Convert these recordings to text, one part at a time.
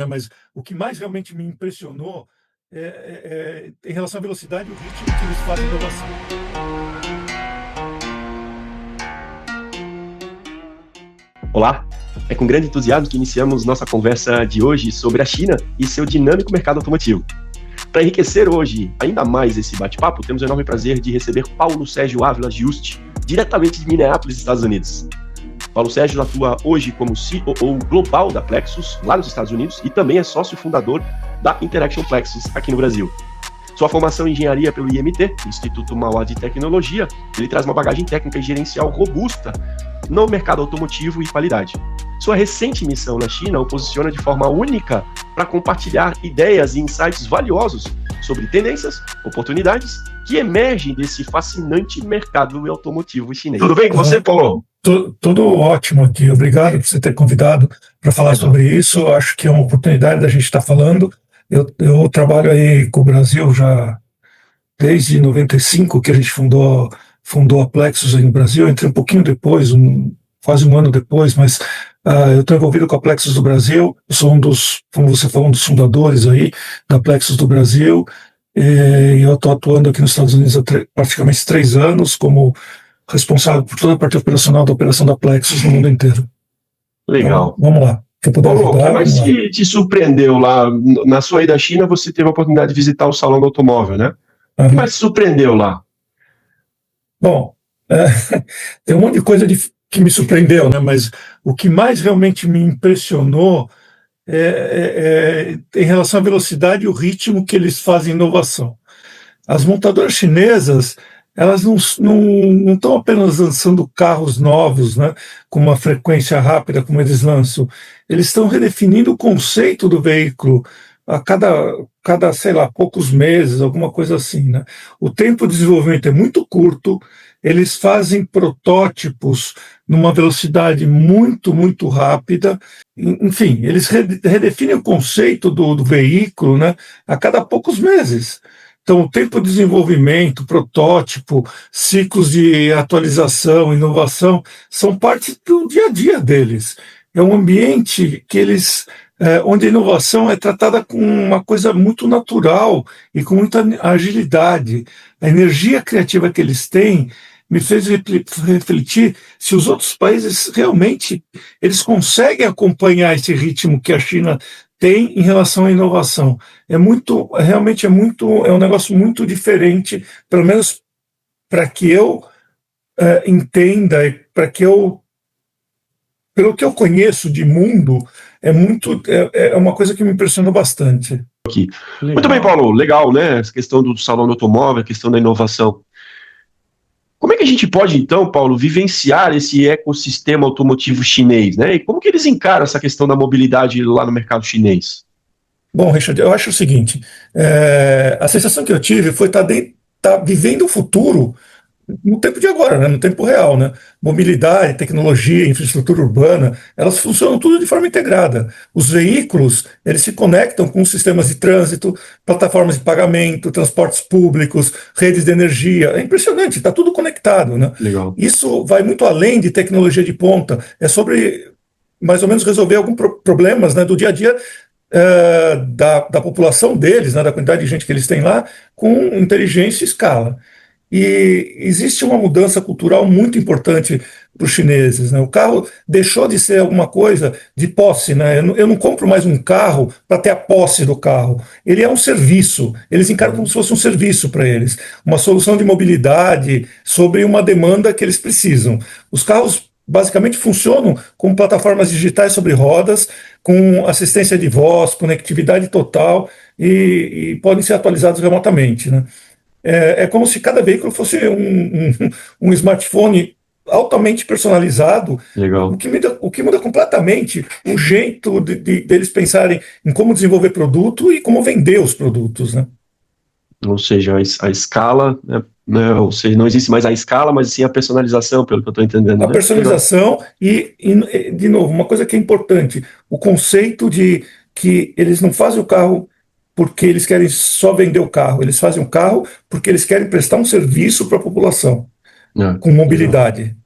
né, mas o que mais realmente me impressionou em relação à velocidade e o ritmo que eles fazem inovação. Olá, é com grande entusiasmo que iniciamos nossa conversa de hoje sobre a China e seu dinâmico mercado automotivo. Para enriquecer hoje ainda mais esse bate-papo, temos o enorme prazer de receber Paulo Sérgio Ávila Giusti, diretamente de Minneapolis, Estados Unidos. Paulo Sérgio atua hoje como COO global da Plexus, lá nos Estados Unidos, e também é sócio fundador da Interaction Plexus, aqui no Brasil. Sua formação em engenharia pelo IMT, Instituto Mauá de Tecnologia, ele traz uma bagagem técnica e gerencial robusta no mercado automotivo e qualidade. Sua recente missão na China o posiciona de forma única para compartilhar ideias e insights valiosos sobre tendências, oportunidades que emergem desse fascinante mercado automotivo chinês. Tudo bem com você, Paulo? Tudo ótimo aqui. Obrigado por você ter convidado para falar sobre isso. Acho que é uma oportunidade da gente estar falando. Eu trabalho aí com o Brasil já desde 95, que a gente fundou a Plexus aí no Brasil. Eu entrei um pouquinho depois, quase um ano depois, mas eu estou envolvido com a Plexus do Brasil. Eu sou como você falou, um dos fundadores aí da Plexus do Brasil. E eu estou atuando aqui nos Estados Unidos há praticamente 3 anos como responsável por toda a parte operacional da operação da Plexus no mundo inteiro. Legal. Então, vamos lá. Paulo, o que mais te surpreendeu lá? Na sua ida à China, você teve a oportunidade de visitar o Salão do Automóvel, né? O que mais te surpreendeu lá? Bom, tem um monte de coisa que me surpreendeu, né? Mas o que mais realmente me impressionou em relação à velocidade e o ritmo que eles fazem inovação. As montadoras chinesas, elas não estão apenas lançando carros novos, né, com uma frequência rápida como eles lançam. Eles estão redefinindo o conceito do veículo a cada, sei lá, poucos meses, alguma coisa assim, né? O tempo de desenvolvimento é muito curto, eles fazem protótipos numa velocidade muito, muito rápida. Enfim, eles redefinem o conceito do veículo, né, a cada poucos meses. Então, o tempo de desenvolvimento, protótipo, ciclos de atualização, inovação, são parte do dia a dia deles. É um ambiente que onde a inovação é tratada com uma coisa muito natural e com muita agilidade. A energia criativa que eles têm me fez refletir se os outros países realmente eles conseguem acompanhar esse ritmo que a China tem em relação à inovação. É um negócio muito diferente, pelo menos para que eu entenda, pelo que eu conheço de mundo, é uma coisa que me impressionou bastante. Aqui. Muito bem, Paulo, legal, né? Essa questão do salão do automóvel, a questão da inovação. Como é que a gente pode, então, Paulo, vivenciar esse ecossistema automotivo chinês, né? E como que eles encaram essa questão da mobilidade lá no mercado chinês? Bom, Richard, eu acho o seguinte, a sensação que eu tive foi estar vivendo o futuro no tempo de agora, né? No tempo real, né? Mobilidade, tecnologia, infraestrutura urbana, elas funcionam tudo de forma integrada. Os veículos, eles se conectam com sistemas de trânsito, plataformas de pagamento, transportes públicos, redes de energia. É impressionante, está tudo conectado, né? Legal. Isso vai muito além de tecnologia de ponta. É sobre, mais ou menos, resolver alguns problemas, né, do dia a dia da população deles, né, da quantidade de gente que eles têm lá, com inteligência e escala. E existe uma mudança cultural muito importante para os chineses, né? O carro deixou de ser alguma coisa de posse, né? Eu não compro mais um carro para ter a posse do carro. Ele é um serviço. Eles encaram como se fosse um serviço para eles, uma solução de mobilidade sobre uma demanda que eles precisam. Os carros basicamente funcionam como plataformas digitais sobre rodas, com assistência de voz, conectividade total e podem ser atualizados remotamente, né? É como se cada veículo fosse um smartphone altamente personalizado. Legal. O que muda completamente o jeito deles pensarem em como desenvolver produto e como vender os produtos, né? Ou seja, a escala, né, ou seja, não existe mais a escala, mas sim a personalização, pelo que eu estou entendendo. A né? personalização de novo, uma coisa que é importante, o conceito de que eles não fazem o carro porque eles querem só vender o carro, eles fazem o carro porque eles querem prestar um serviço para a população, com mobilidade.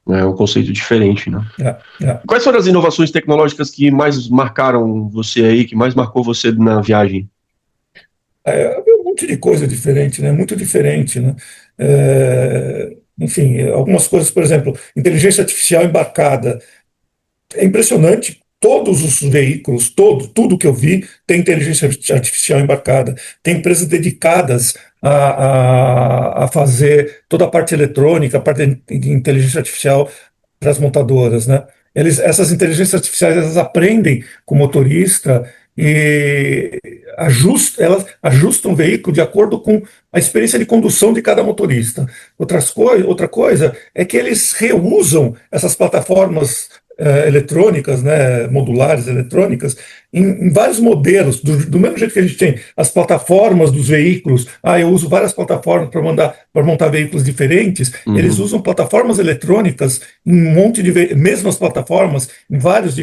É um conceito diferente, né? É, é. Quais foram as inovações tecnológicas que mais marcaram você aí, que mais marcou você na viagem? Havia um monte de coisa diferente, né? Muito diferente, né? Enfim, algumas coisas, por exemplo, inteligência artificial embarcada. É impressionante. Todos os veículos, tudo que eu vi tem inteligência artificial embarcada. Tem empresas dedicadas a fazer toda a parte eletrônica, a parte de inteligência artificial para as montadoras, né? Essas inteligências artificiais, elas aprendem com o motorista e elas ajustam o veículo de acordo com a experiência de condução de cada motorista. Outra coisa é que eles reusam essas plataformas eletrônicas, né, modulares eletrônicas, em vários modelos, do mesmo jeito que a gente tem as plataformas dos veículos. Eu uso várias plataformas para montar veículos diferentes. Eles Uhum. usam plataformas eletrônicas em um monte de mesmas plataformas em vários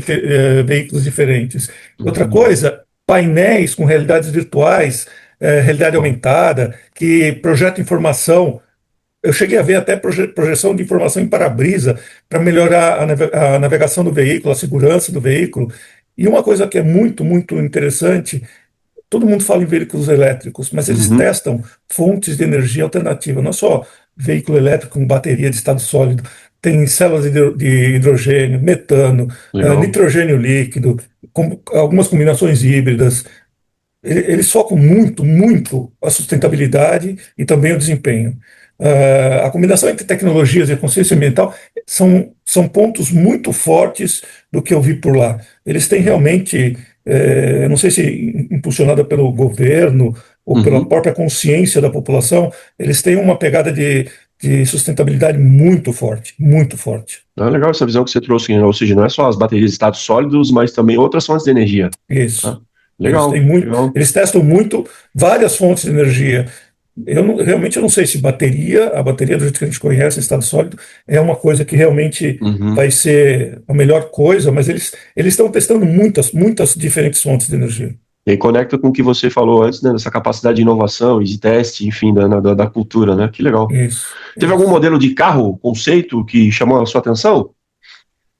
veículos diferentes. Outra Entendi. coisa, painéis com realidades virtuais, realidade Bom. aumentada, que projetam informação. Eu cheguei a ver até projeção de informação em para-brisa para melhorar a navegação do veículo, a segurança do veículo. E uma coisa que é muito, muito interessante, todo mundo fala em veículos elétricos, mas eles Uhum. testam fontes de energia alternativa, não é só veículo elétrico com bateria de estado sólido, tem células de hidrogênio, metano, Legal. nitrogênio líquido, algumas combinações híbridas. Eles focam muito, muito a sustentabilidade e também o desempenho. A combinação entre tecnologias e consciência ambiental são pontos muito fortes do que eu vi por lá. Eles têm realmente, não sei se impulsionada pelo governo ou pela Uhum. própria consciência da população, eles têm uma pegada de sustentabilidade muito forte, muito forte. É legal essa visão que você trouxe, né? Ou seja, não é só as baterias de estados sólidos, mas também outras fontes de energia. Isso. Tá? Eles têm Legal, muito, legal. eles testam muito várias fontes de energia. Realmente eu não sei se a bateria do jeito que a gente conhece, em estado sólido, é uma coisa que realmente Uhum. vai ser a melhor coisa, mas eles estão testando muitas, muitas diferentes fontes de energia. E aí conecta com o que você falou antes, né? Dessa capacidade de inovação e de teste, enfim, da cultura, né? Que legal. Isso, Teve algum isso. modelo de carro, conceito, que chamou a sua atenção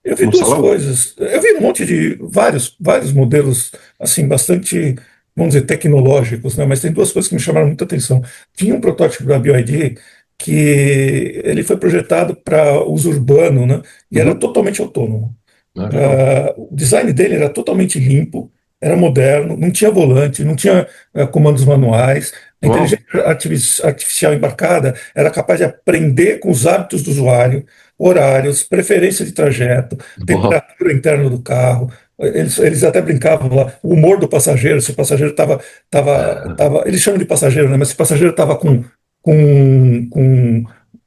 Eu vi no duas salão? coisas. Eu vi um monte de vários modelos, assim, bastante, vamos dizer, tecnológicos, né? Mas tem duas coisas que me chamaram muita atenção. Tinha um protótipo da BYD que ele foi projetado para uso urbano, né? E era Uhum. totalmente autônomo. Ah, legal. O design dele era totalmente limpo, era moderno, não tinha volante, não tinha comandos manuais. A Uau. inteligência artificial embarcada era capaz de aprender com os hábitos do usuário, horários, preferência de trajeto, Uau. temperatura interna do carro. Eles até brincavam lá, o humor do passageiro, se o passageiro eles chamam de passageiro, né? Mas se o passageiro estava com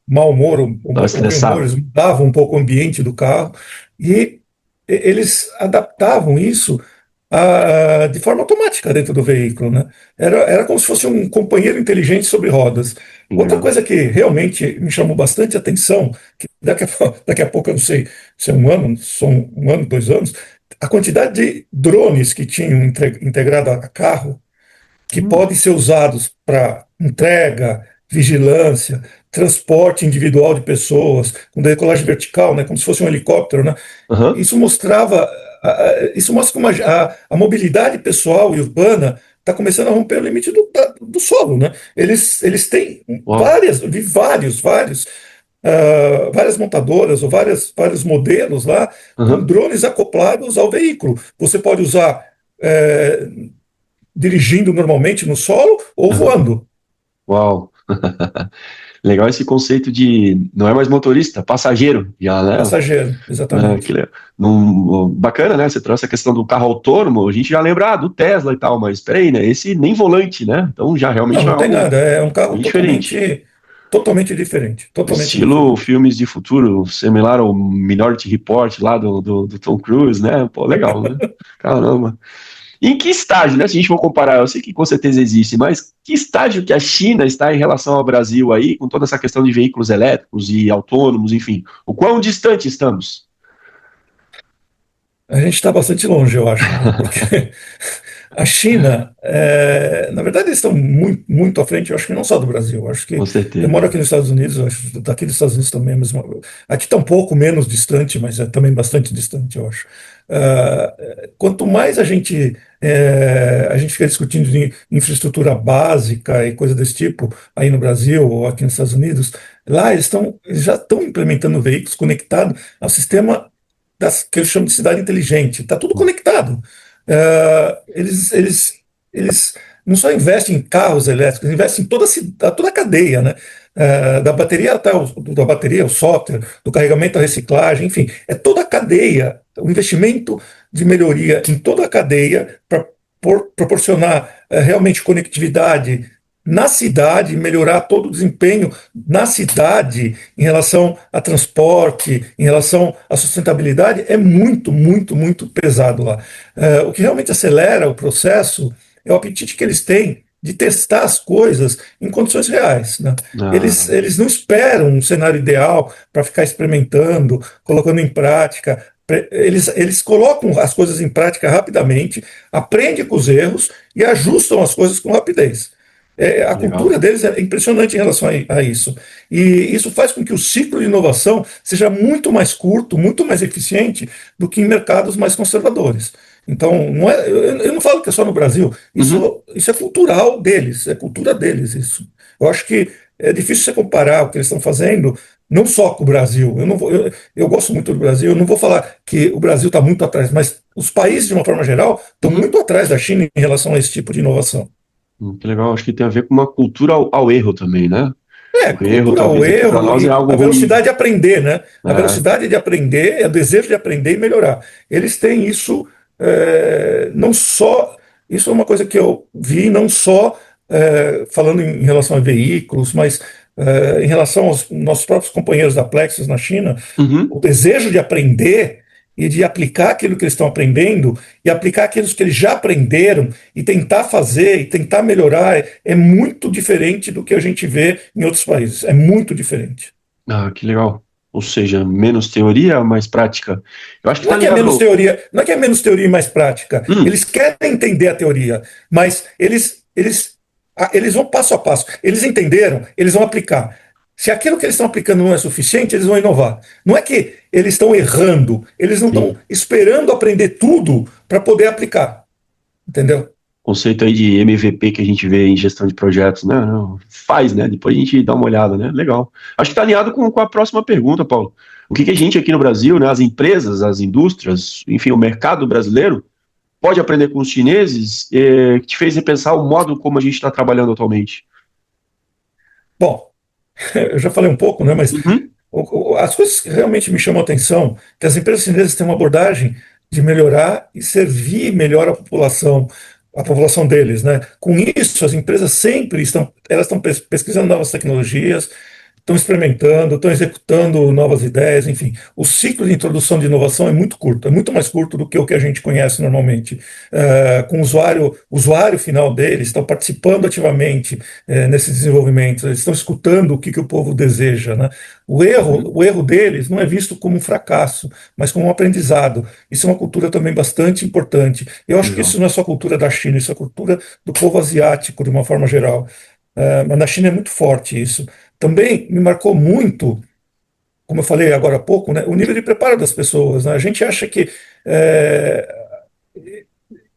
mau humor Tava ou bem humor, estressado. eles mudavam um pouco o ambiente do carro. E eles adaptavam isso de forma automática dentro do veículo, né? Era como se fosse um companheiro inteligente sobre rodas. Que Outra legal. coisa que realmente me chamou bastante atenção, que daqui a pouco eu não sei se é um ano, são um ano, 2 anos, a quantidade de drones que tinham integrado a carro que Hum. podem ser usados para entrega, vigilância, transporte individual de pessoas, com decolagem vertical, né, como se fosse um helicóptero, né? Aham. Isso mostrava, isso mostra como a mobilidade pessoal e urbana está começando a romper o limite do solo, né? Eles têm Uau. vi várias montadoras ou vários modelos lá com Aham. drones acoplados ao veículo. Você pode usar é, dirigindo normalmente no solo ou Aham. voando. Uau. Legal esse conceito de não é mais motorista, passageiro, já, né? Passageiro, É, exatamente. bacana, né? Você trouxe a questão do carro autônomo, a gente já lembra do Tesla e tal, mas peraí, né? Esse nem volante, né? Então já Não, realmente é não tem algo nada. É um carro bem diferente. totalmente diferente. Totalmente Estilo diferente. filmes de futuro, similar ao Minority Report lá do Tom Cruise, né? Pô, legal, né? Caramba. Em que estágio, né? Se a gente for comparar, eu sei que com certeza existe, mas que estágio que a China está em relação ao Brasil aí, com toda essa questão de veículos elétricos e autônomos, enfim, o quão distante estamos? A gente está bastante longe, eu acho, viu? Porque A China, na verdade, eles estão muito, muito à frente, eu acho que não só do Brasil, eu acho que Com eu certeza. moro aqui nos Estados Unidos, eu acho, daqui dos Estados Unidos também é a mesma. Aqui está um pouco menos distante, mas é também bastante distante, eu acho. Quanto mais a gente fica discutindo de infraestrutura básica e coisa desse tipo, aí no Brasil ou aqui nos Estados Unidos, lá eles já estão implementando veículos conectados ao sistema que eles chamam de cidade inteligente. Está tudo conectado. Eles não só investem em carros elétricos, investem em toda a cadeia, né? Da bateria da bateria, o software, do carregamento à reciclagem, enfim, é toda a cadeia, o investimento de melhoria em toda a cadeia para proporcionar realmente conectividade na cidade, melhorar todo o desempenho na cidade em relação a transporte, em relação à sustentabilidade, é muito, muito, muito pesado lá. O que realmente acelera o processo é o apetite que eles têm de testar as coisas em condições reais. Né? Ah, Eles não esperam um cenário ideal para ficar experimentando, colocando em prática. Eles colocam as coisas em prática rapidamente, aprendem com os erros e ajustam as coisas com rapidez. A cultura legal. deles é impressionante em relação a isso. E isso faz com que o ciclo de inovação seja muito mais curto, muito mais eficiente do que em mercados mais conservadores. Então, eu não falo que é só no Brasil, Uhum. isso é cultural deles, é cultura deles isso. Eu acho que é difícil você comparar o que eles estão fazendo, não só com o Brasil. Eu gosto muito do Brasil, eu não vou falar que o Brasil está muito atrás, mas os países, de uma forma geral, estão Uhum. muito atrás da China em relação a esse tipo de inovação. Que legal. Acho que tem a ver com uma cultura ao erro também, né? O erro, Cultura ao talvez aqui para erro nós é e algo a ruim. velocidade de aprender, né? A É. velocidade de aprender, o desejo de aprender e melhorar. Eles têm isso, não só. Isso é uma coisa que eu vi, não só falando em relação a veículos, mas em relação aos nossos próprios companheiros da Plexus na China, Uhum. o desejo de aprender e de aplicar aquilo que eles estão aprendendo e aplicar aquilo que eles já aprenderam e tentar fazer e tentar melhorar é muito diferente do que a gente vê em outros países. É muito diferente. Ah, que legal. Ou seja, menos teoria, mais prática. Eu acho que Não tá é que é menos ligado. teoria, não é que é menos teoria e mais prática. Hum, Eles querem entender a teoria, mas eles vão passo a passo. Eles entenderam, eles vão aplicar. Se aquilo que eles estão aplicando não é suficiente, eles vão inovar. Não é que eles estão errando, eles não estão sim. esperando aprender tudo para poder aplicar. Entendeu? Conceito aí de MVP que a gente vê em gestão de projetos, né? Não, faz, né? Depois a gente dá uma olhada, né? Legal. Acho que tá alinhado com a próxima pergunta, Paulo. O que que a gente aqui no Brasil, né? As empresas, as indústrias, enfim, o mercado brasileiro pode aprender com os chineses, que te fez repensar o modo como a gente está trabalhando atualmente? Bom, eu já falei um pouco, né, mas Uhum, as coisas que realmente me chamam a atenção, que as empresas chinesas têm uma abordagem de melhorar e servir melhor a população deles, né? Com isso, as empresas sempre estão pesquisando novas tecnologias, estão experimentando, estão executando novas ideias, enfim. O ciclo de introdução de inovação é muito curto, é muito mais curto do que o que a gente conhece normalmente. Com o usuário final deles, estão participando ativamente nesse desenvolvimento, eles estão escutando que o povo deseja. Né? uhum, O erro deles não é visto como um fracasso, mas como um aprendizado. Isso é uma cultura também bastante importante. Eu acho que legal. isso não é só cultura da China, isso é cultura do povo asiático, de uma forma geral. Mas na China é muito forte isso. Também me marcou muito, como eu falei agora há pouco, né, o nível de preparo das pessoas. Né? A gente acha é,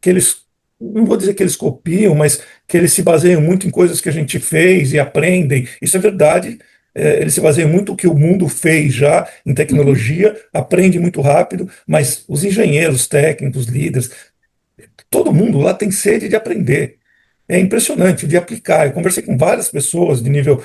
que eles, não vou dizer que eles copiam, mas que eles se baseiam muito em coisas que a gente fez e aprendem. Isso é verdade. Eles se baseiam muito no que o mundo fez já em Uhum, tecnologia, aprende muito rápido, mas os engenheiros, técnicos, líderes, todo mundo lá tem sede de aprender. É impressionante de aplicar. Eu conversei com várias pessoas de nível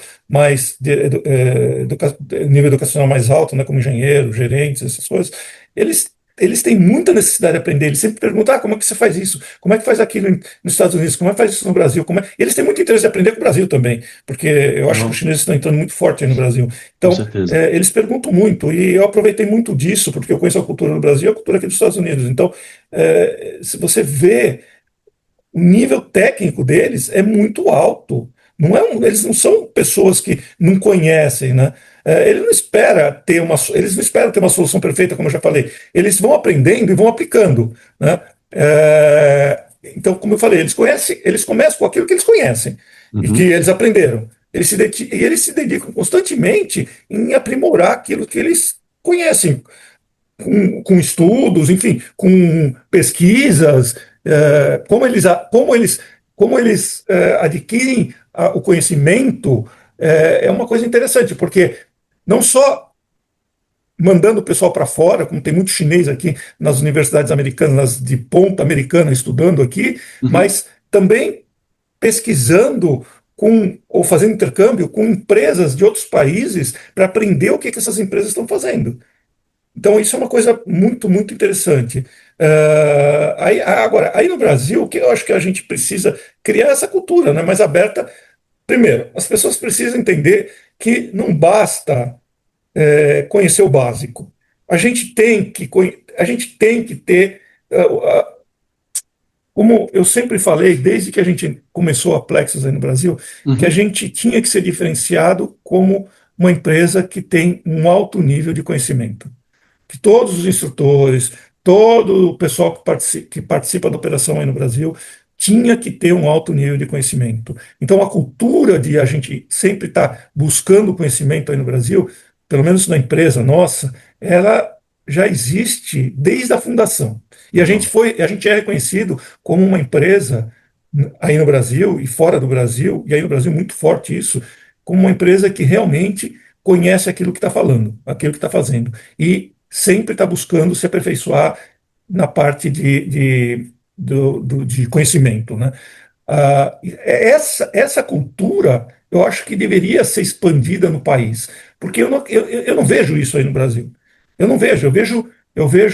nível educacional mais alto, né, como engenheiros, gerentes, essas coisas. Eles têm muita necessidade de aprender. Eles sempre perguntam: como é que você faz isso? Como é que faz aquilo nos Estados Unidos? Como é que faz isso no Brasil? Eles têm muito interesse de aprender com o Brasil também, porque eu acho que os legal, chineses estão entrando muito forte aí no Brasil. com Então, certeza. eles perguntam muito, e eu aproveitei muito disso, porque eu conheço a cultura do Brasil e a cultura aqui dos Estados Unidos. Então, se você vê o nível técnico deles é muito alto. Eles não são pessoas que não conhecem, né? Eles não esperam ter uma solução perfeita, como eu já falei. Eles vão aprendendo e vão aplicando, né? Então, como eu falei, eles começam com aquilo que eles conhecem e que Uhum. eles aprenderam. Eles se dedicam constantemente em aprimorar aquilo que eles conhecem, com estudos, enfim, com pesquisas, como eles adquirem o conhecimento, é uma coisa interessante, porque não só mandando o pessoal para fora, como tem muito chinês aqui nas universidades americanas, nas de ponta americana estudando aqui, Uhum. mas também pesquisando ou fazendo intercâmbio com empresas de outros países para aprender o que essas empresas estão fazendo. Então, isso é uma coisa muito, muito interessante. Agora, aí no Brasil, o que eu acho que a gente precisa criar essa cultura, né, mais aberta. Primeiro, as pessoas precisam entender que não basta conhecer o básico. A gente tem que ter, como eu sempre falei, desde que a gente começou a Plexus aí no Brasil, que a Uhum. gente tinha que ser diferenciado como uma empresa que tem um alto nível de conhecimento, que todos os instrutores, todo o pessoal que participa da operação aí no Brasil tinha que ter um alto nível de conhecimento. Então, a cultura de a gente sempre estar buscando conhecimento aí no Brasil, pelo menos na empresa nossa, ela já existe desde a fundação. E Legal. a gente é reconhecido como uma empresa aí no Brasil e fora do Brasil, e aí no Brasil muito forte isso, como uma empresa que realmente conhece aquilo que está falando, aquilo que está fazendo. E sempre está buscando se aperfeiçoar na parte de conhecimento, né? Essa cultura eu acho que deveria ser expandida no país, porque eu não vejo isso aí no Brasil. Eu não vejo,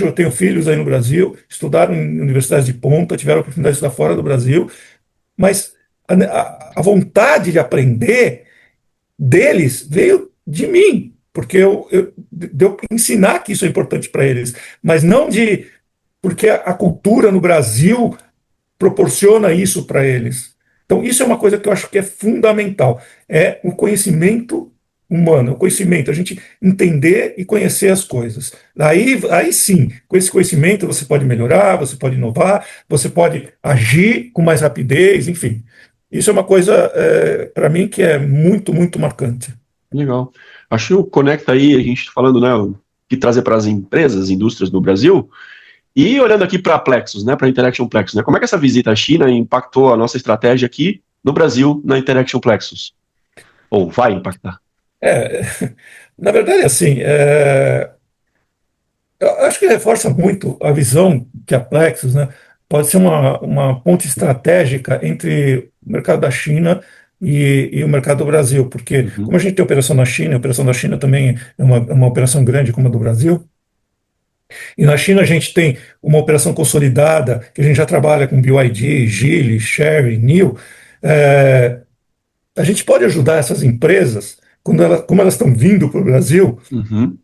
eu tenho filhos aí no Brasil, estudaram em universidades de ponta, tiveram a oportunidade de estudar fora do Brasil, mas a vontade de aprender deles veio de mim, porque de eu ensinar que isso é importante para eles, mas não de porque a cultura no Brasil proporciona isso para eles. Então, isso é uma coisa que eu acho que é fundamental, é o conhecimento humano, o conhecimento, a gente entender e conhecer as coisas. Aí sim, com esse conhecimento você pode melhorar, você pode inovar, você pode agir com mais rapidez, enfim. Isso é uma coisa, para mim, que é muito, muito marcante. Legal. Acho que conecta aí, a gente falando, né, o que trazer para as empresas, indústrias no Brasil, e olhando aqui para a Plexus, né, para a Interaction Plexus, né, como é que essa visita à China impactou a nossa estratégia aqui no Brasil, na Interaction Plexus? Ou vai impactar? É, na verdade, assim, eu acho que reforça muito a visão que a Plexus, né, pode ser uma ponte estratégica entre o mercado da China e o mercado do Brasil, porque Uhum. como a gente tem operação na China, a operação da China também é uma operação grande como a do Brasil, e na China a gente tem uma operação consolidada, que a gente já trabalha com BYD, Geely, Chery, NIO, é, a gente pode ajudar essas empresas, como elas estão vindo para o Brasil, Uhum.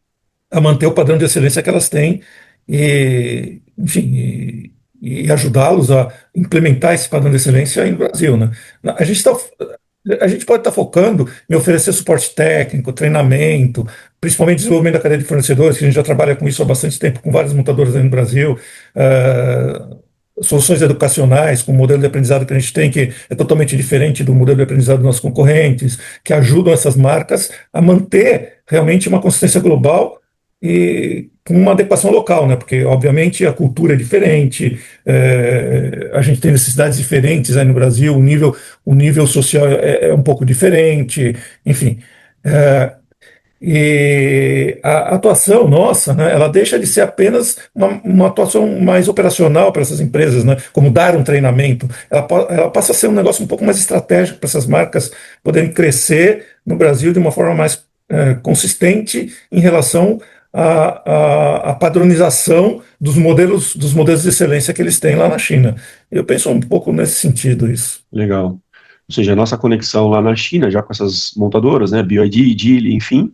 a manter o padrão de excelência que elas têm e, enfim, e ajudá-los a implementar esse padrão de excelência aí no Brasil, né? A gente pode estar focando em oferecer suporte técnico, treinamento, principalmente desenvolvimento da cadeia de fornecedores, que a gente já trabalha com isso há bastante tempo, com várias montadoras aí no Brasil, soluções educacionais, com o modelo de aprendizado que a gente tem, que é totalmente diferente do modelo de aprendizado dos nossos concorrentes, que ajudam essas marcas a manter realmente uma consistência global e com uma adequação local, né? Porque, obviamente, a cultura é diferente, a gente tem necessidades diferentes aí no Brasil, o nível social é um pouco diferente, enfim. É, e a atuação nossa, né, ela deixa de ser apenas uma atuação mais operacional para essas empresas, né, como dar um treinamento. Ela passa a ser um negócio um pouco mais estratégico para essas marcas poderem crescer no Brasil de uma forma mais consistente em relação à padronização dos modelos de excelência que eles têm lá na China. Eu penso um pouco nesse sentido, isso. Legal. Ou seja, a nossa conexão lá na China, já com essas montadoras, né, BYD, Geely, enfim,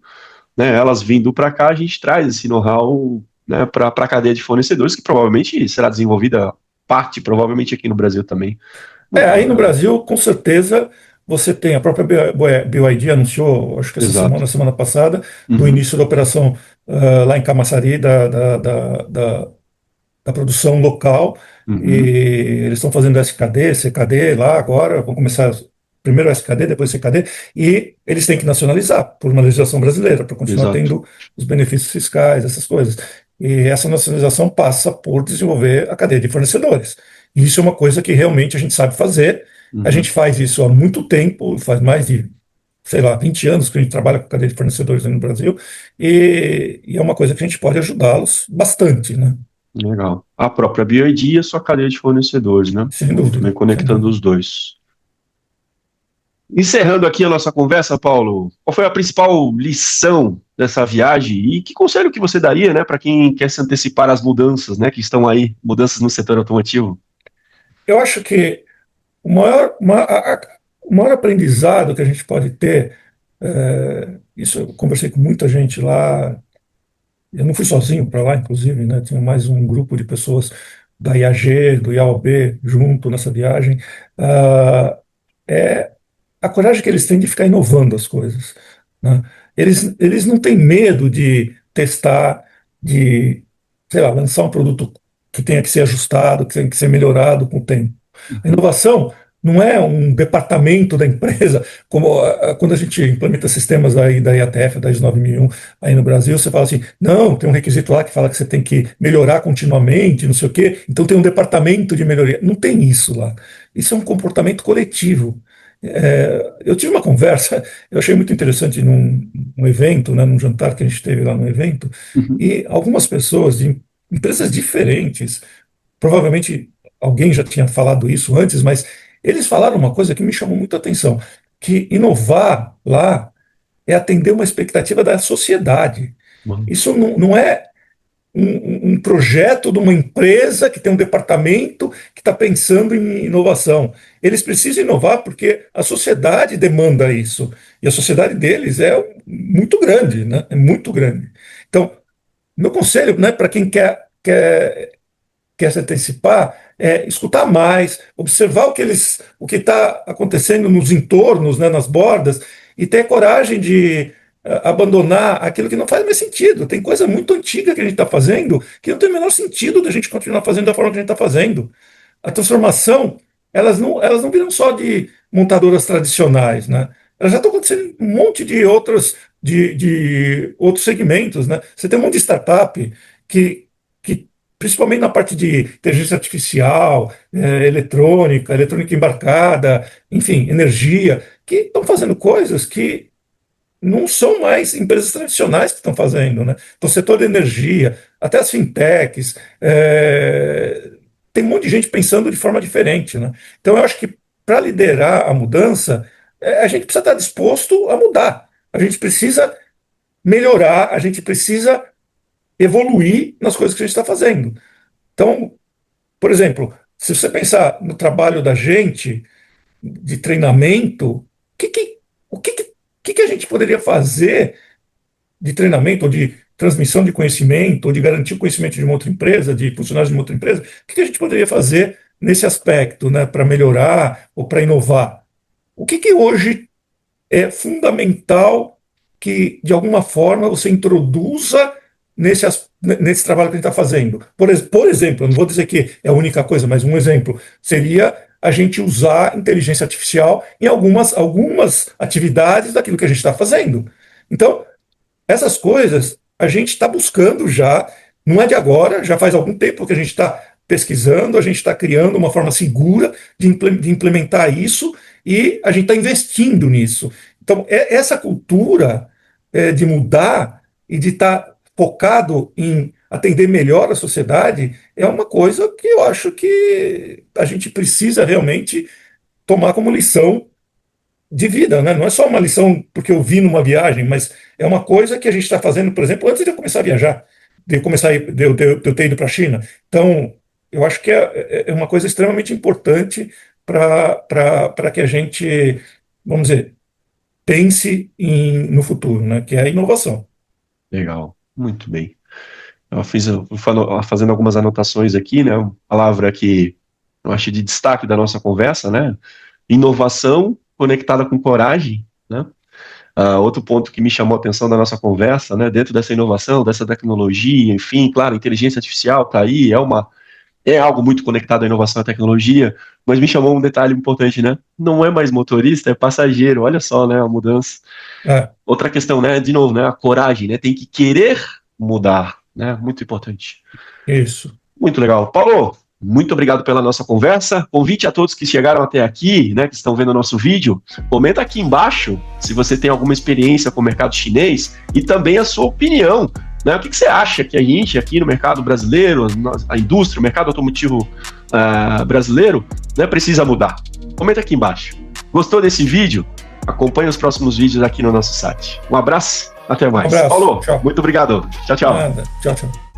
né, elas vindo para cá, a gente traz esse know-how, né, para a cadeia de fornecedores, que provavelmente será desenvolvida parte, provavelmente aqui no Brasil também. Aí no Brasil, com certeza, você tem a própria BYD anunciou, acho que essa Exato. semana passada, do Uhum. início da operação lá em Camaçari, da produção local. E Uhum. eles estão fazendo SKD, CKD lá agora, vão começar primeiro o SKD, depois o CKD, e eles têm que nacionalizar por uma legislação brasileira, para continuar Exato. tendo os benefícios fiscais, essas coisas. E essa nacionalização passa por desenvolver a cadeia de fornecedores. E isso é uma coisa que realmente a gente sabe fazer. A gente Uhum. faz isso há muito tempo, faz mais de, sei lá, 20 anos que a gente trabalha com cadeia de fornecedores no Brasil, e é uma coisa que a gente pode ajudá-los bastante, né? Legal. A própria BioID e a sua cadeia de fornecedores, né? Sem Muito bem dúvida, sem conectando dúvida. os dois. Encerrando aqui a nossa conversa, Paulo, qual foi a principal lição dessa viagem e que conselho que você daria, né, para quem quer se antecipar às mudanças, né, que estão aí, mudanças no setor automotivo? Eu acho que o maior aprendizado que a gente pode ter, isso eu conversei com muita gente lá, eu não fui sozinho para lá, inclusive, né? Tinha mais um grupo de pessoas da IAG, do IAOB, junto nessa viagem. É a coragem que eles têm de ficar inovando as coisas, né? Eles não têm medo de testar, de, sei lá, lançar um produto que tenha que ser ajustado, que tenha que ser melhorado com o tempo. A Uhum. inovação não é um departamento da empresa, como quando a gente implementa sistemas aí da IATF, da ISO 9001, aí no Brasil, você fala assim, não, tem um requisito lá que fala que você tem que melhorar continuamente, não sei o quê, então tem um departamento de melhoria. Não tem isso lá. Isso é um comportamento coletivo. Eu tive uma conversa, eu achei muito interessante num evento, né, num jantar que a gente teve lá no evento, Uhum. e algumas pessoas de empresas diferentes, provavelmente alguém já tinha falado isso antes, mas eles falaram uma coisa que me chamou muito a atenção, que inovar lá é atender uma expectativa da sociedade. Bom. Isso não é um projeto de uma empresa que tem um departamento que está pensando em inovação. Eles precisam inovar porque a sociedade demanda isso. E a sociedade deles é muito grande, né? É muito grande. Então, meu conselho, né, para quem quer se antecipar, é escutar mais, observar o que está acontecendo nos entornos, né, nas bordas, e ter coragem de abandonar aquilo que não faz mais sentido. Tem coisa muito antiga que a gente está fazendo que não tem o menor sentido da gente continuar fazendo da forma que a gente está fazendo. A transformação, elas não viram só de montadoras tradicionais, né? Elas já estão acontecendo em um monte de de outros segmentos, né? Você tem um monte de startup que principalmente na parte de inteligência artificial, eletrônica embarcada, enfim, energia, que estão fazendo coisas que não são mais empresas tradicionais que estão fazendo, né? Então, o setor de energia, até as fintechs, tem um monte de gente pensando de forma diferente, né? Então, eu acho que para liderar a mudança, a gente precisa estar disposto a mudar. A gente precisa melhorar, a gente precisa evoluir nas coisas que a gente está fazendo. Então, por exemplo, se você pensar no trabalho da gente de treinamento, o que a gente poderia fazer de treinamento, ou de transmissão de conhecimento, ou de garantir o conhecimento de uma outra empresa, de funcionários de uma outra empresa, o que a gente poderia fazer nesse aspecto, né, para melhorar ou para inovar? O que hoje é fundamental que, de alguma forma, você introduza nesse trabalho que a gente está fazendo? Por exemplo, eu não vou dizer que é a única coisa, mas um exemplo seria a gente usar inteligência artificial em algumas atividades daquilo que a gente está fazendo. Então, essas coisas a gente está buscando já, não é de agora, já faz algum tempo que a gente está pesquisando, a gente está criando uma forma segura de implementar isso e a gente está investindo nisso. Então, essa cultura de mudar e de estar focado em atender melhor a sociedade é uma coisa que eu acho que a gente precisa realmente tomar como lição de vida, né? Não é só uma lição porque eu vi numa viagem, mas é uma coisa que a gente está fazendo, por exemplo, antes de eu começar a viajar, de eu começar de eu ter ido para a China. Então, eu acho que é uma coisa extremamente importante para que a gente, vamos dizer, pense no futuro, né? Que é a inovação. Legal, muito bem. Fazendo algumas anotações aqui, né? Uma palavra que eu acho de destaque da nossa conversa, né? Inovação conectada com coragem, né? Outro ponto que me chamou a atenção da nossa conversa, né? Dentro dessa inovação, dessa tecnologia, enfim, claro, inteligência artificial está aí, é algo muito conectado à inovação e à tecnologia, mas me chamou um detalhe importante, né? Não é mais motorista, é passageiro. Olha só, né, a mudança. Outra questão, né, de novo, né, a coragem, né? Tem que querer mudar, né? Muito importante. Isso. Muito legal. Paulo, muito obrigado pela nossa conversa. Convite a todos que chegaram até aqui, né, que estão vendo o nosso vídeo, comenta aqui embaixo se você tem alguma experiência com o mercado chinês e também a sua opinião, né? O que você acha que a gente aqui no mercado brasileiro, a indústria, o mercado automotivo brasileiro, né, precisa mudar? Comenta aqui embaixo. Gostou desse vídeo? Acompanhe os próximos vídeos aqui no nosso site. Um abraço, até mais. Um abraço, Paulo, tchau. muito obrigado. Tchau, tchau. Nada. Tchau, tchau.